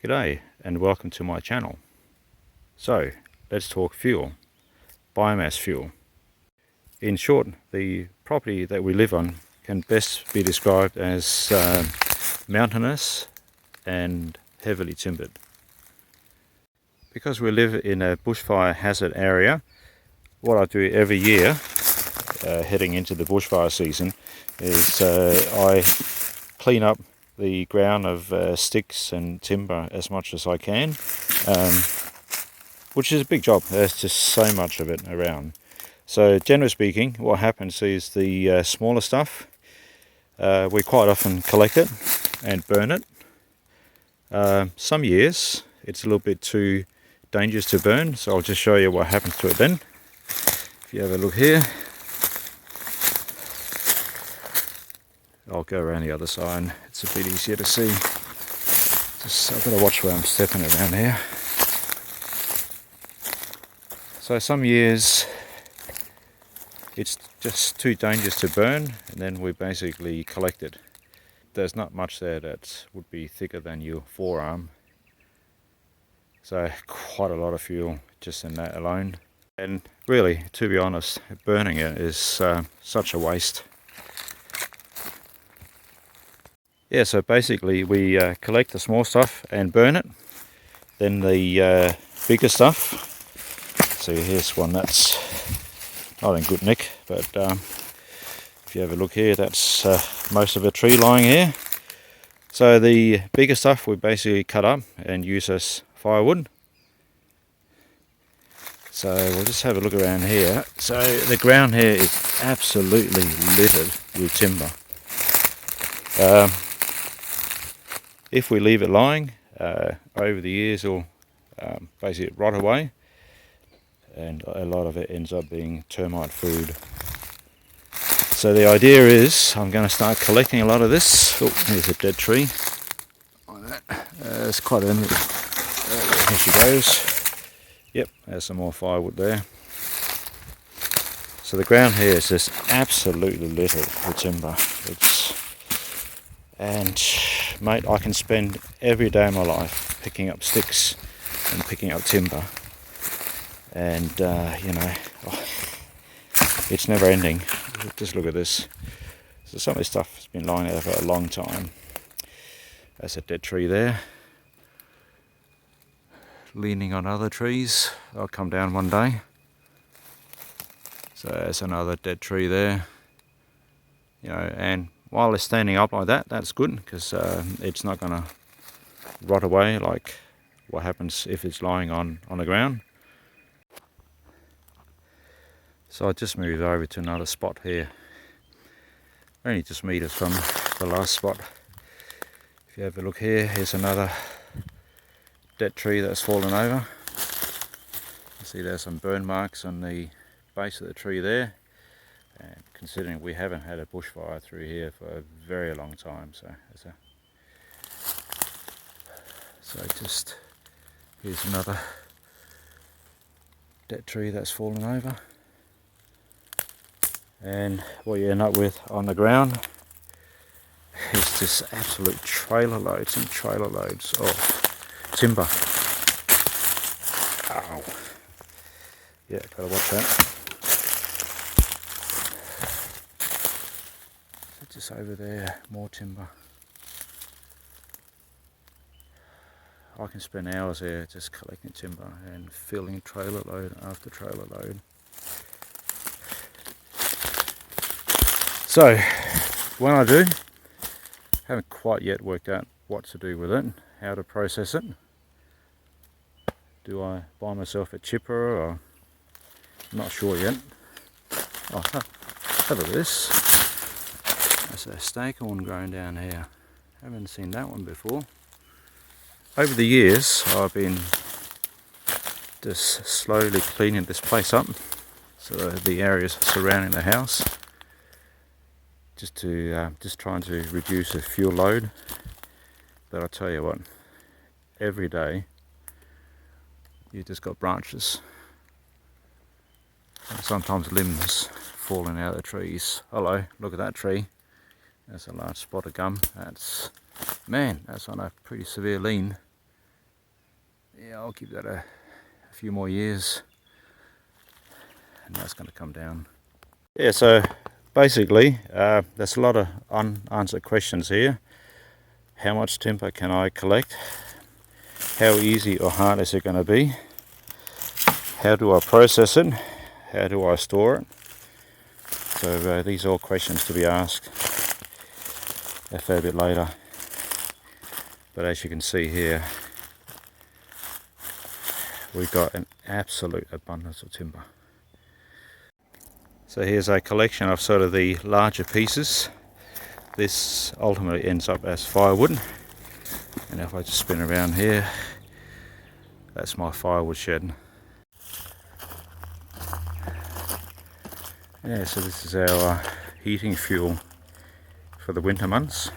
G'day and welcome to my channel. So let's talk fuel, biomass fuel. In short, the property that we live on can best be described as mountainous and heavily timbered. Because we live in a bushfire hazard area, what I do every year heading into the bushfire season is I clean up the ground of sticks and timber as much as I can, which is a big job. There's just so much of it around. So generally speaking, what happens is the smaller stuff, we quite often collect it and burn it. Some years it's a little bit too dangerous to burn, so I'll just show you what happens to it then. If you have a look here, I'll go around the other side, it's a bit easier to see. I've got to watch where I'm stepping around here. So some years it's just too dangerous to burn, and then we basically collect it. There's not much there that would be thicker than your forearm. So quite a lot of fuel just in that alone. And really, to be honest, burning it is such a waste. Yeah, so basically we collect the small stuff and burn it. Then the bigger stuff. So here's one that's not in good nick, but if you have a look here, that's most of a tree lying here. So the bigger stuff we basically cut up and use as firewood. So we'll just have a look around here. So the ground here is absolutely littered with timber. If we leave it lying, over the years it'll basically rot away, and a lot of it ends up being termite food. So the idea is I'm going to start collecting a lot of this. Oh, here's a dead tree. It's quite a... here she goes. Yep, there's some more firewood there. So the ground here is just absolutely littered with timber. And mate, I can spend every day of my life picking up sticks and picking up timber, and it's never ending. Just look at this. So some of this stuff has been lying there for a long time. There's a dead tree there, leaning on other trees. They'll come down one day. So there's another dead tree there. And while it's standing up like that, that's good, because it's not going to rot away like what happens if it's lying on the ground. So I just moved over to another spot here, only just meters from the last spot. If you have a look here, here's another dead tree that's fallen over. You see there's some burn marks on the base of the tree there. And considering we haven't had a bushfire through here for a very long time, here's another dead tree that's fallen over. And what you end up with on the ground is just absolute trailer loads and trailer loads of timber. Ow. Yeah, gotta watch that. Just over there, more timber. I can spend hours there just collecting timber and filling trailer load after trailer load. So, when I do, haven't quite yet worked out what to do with it, how to process it. Do I buy myself a chipper, or I'm not sure yet. Oh, have a look at this. There's a staghorn growing down here. Haven't seen that one before. Over the years, I've been just slowly cleaning this place up, so the areas surrounding the house, just trying to reduce the fuel load. But I tell you what, every day you just got branches, and sometimes limbs falling out of the trees. Hello, look at that tree. There's a large spot of gum. That's on a pretty severe lean. yeah, I'll give that a few more years, and that's going to come down. Yeah, so basically, there's a lot of unanswered questions here. How much timber can I collect? How easy or hard is it going to be? How do I process it? How do I store it? So these are all questions to be asked a fair bit later. But as you can see here, we've got an absolute abundance of timber. So here's a collection of sort of the larger pieces. This ultimately ends up as firewood. And if I just spin around here, that's my firewood shed. Yeah, so this is our heating fuel for the winter months.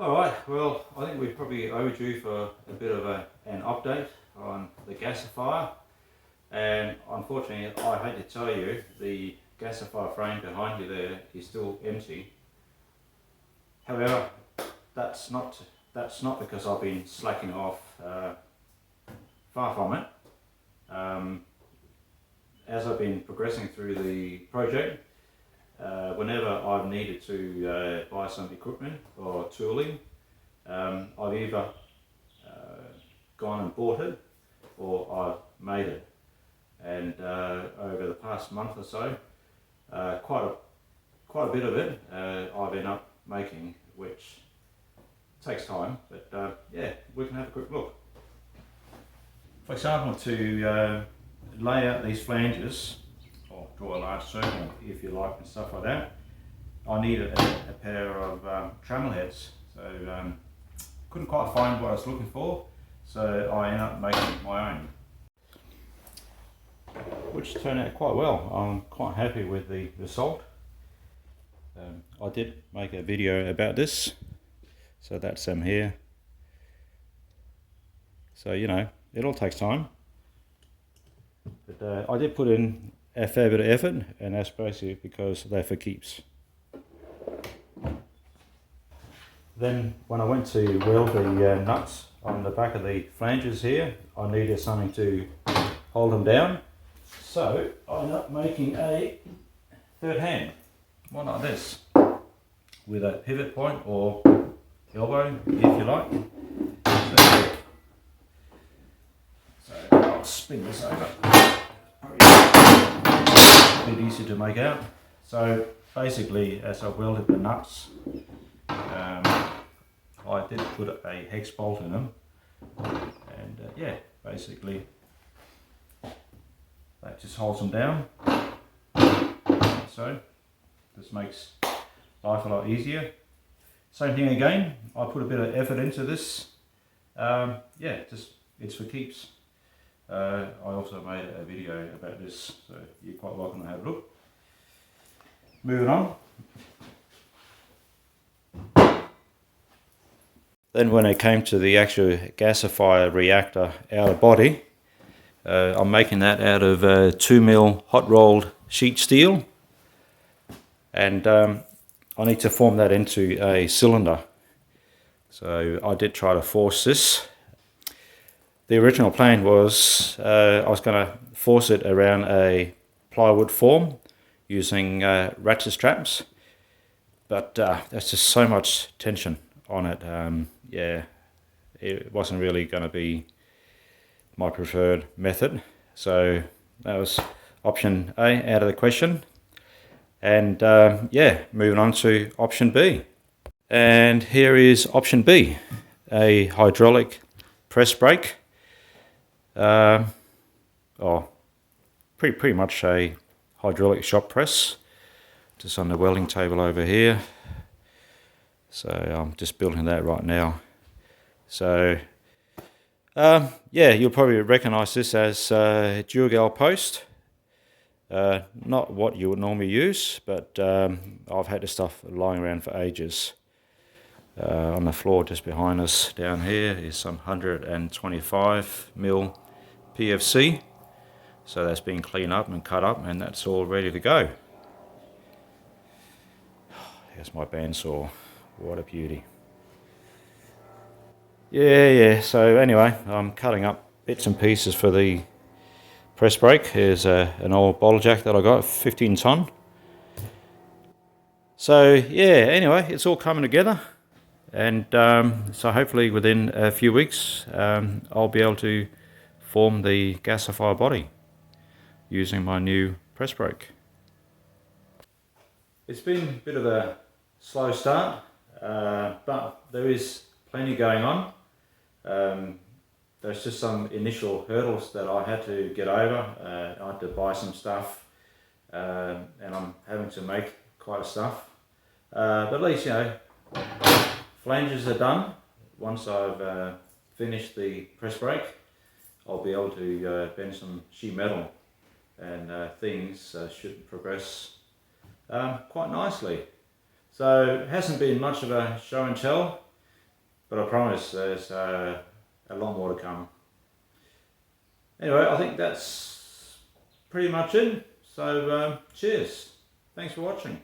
Alright, well, I think we're probably overdue for a bit of an update on the gasifier. And unfortunately, I hate to tell you, the gasifier frame behind you there is still empty. However, that's not because I've been slacking off. Far from it. As I've been progressing through the project, whenever I've needed to buy some equipment or tooling, I've either gone and bought it or I've made it. And over the past month or so, quite a bit of it I've ended up making, which takes time, but yeah, we can have a quick look. For example, to lay out these flanges, or draw a large circle if you like and stuff like that, I needed a pair of trammel heads. So couldn't quite find what I was looking for, so I ended up making my own, which turned out quite well. I'm quite happy with the result. I did make a video about this, so that's them here. So you know, it all takes time, but I did put in a fair bit of effort, and that's basically because they're for keeps. Then when I went to weld the nuts on the back of the flanges here, I needed something to hold them down, so I ended up making a third hand, one like this, with a pivot point or elbow if you like. So I'll spin this over. A bit easier to make out. So basically, as I welded the nuts, I did put a hex bolt in them, and yeah, basically that just holds them down. So this makes life a lot easier. Same thing again, I put a bit of effort into this. Yeah, just it's for keeps. I also made a video about this, so you're quite welcome to have a look. Moving on. Then when it came to the actual gasifier reactor outer body, I'm making that out of 2mm hot rolled sheet steel, and I need to form that into a cylinder. So I did try to force this. The original plan was I was going to force it around a plywood form using ratchet straps, but there's just so much tension on it. Yeah, it wasn't really going to be my preferred method, so that was option A out of the question. And yeah, moving on to option B. And here is option B, a hydraulic press brake. Or pretty much a hydraulic shop press, just on the welding table over here. So I'm just building that right now. So yeah, you'll probably recognize this as Durgal post. Not what you would normally use, but I've had this stuff lying around for ages. On the floor just behind us down here is some 125mm PFC. So that's been cleaned up and cut up, and that's all ready to go. Here's my bandsaw. What a beauty. Yeah, so anyway, I'm cutting up bits and pieces for the press brake. Here's an old bottle jack that I got, 15 ton. So yeah, anyway, it's all coming together, and so hopefully within a few weeks I'll be able to form the gasifier body using my new press brake. It's been a bit of a slow start, but there is plenty going on. There's just some initial hurdles that I had to get over. I had to buy some stuff, and I'm having to make quite a stuff. But at least, flanges are done. Once I've finished the press brake, I'll be able to bend some sheet metal, and things should progress quite nicely. So it hasn't been much of a show and tell, but I promise there's a lot more to come. Anyway, I think that's pretty much it. So cheers. Thanks for watching.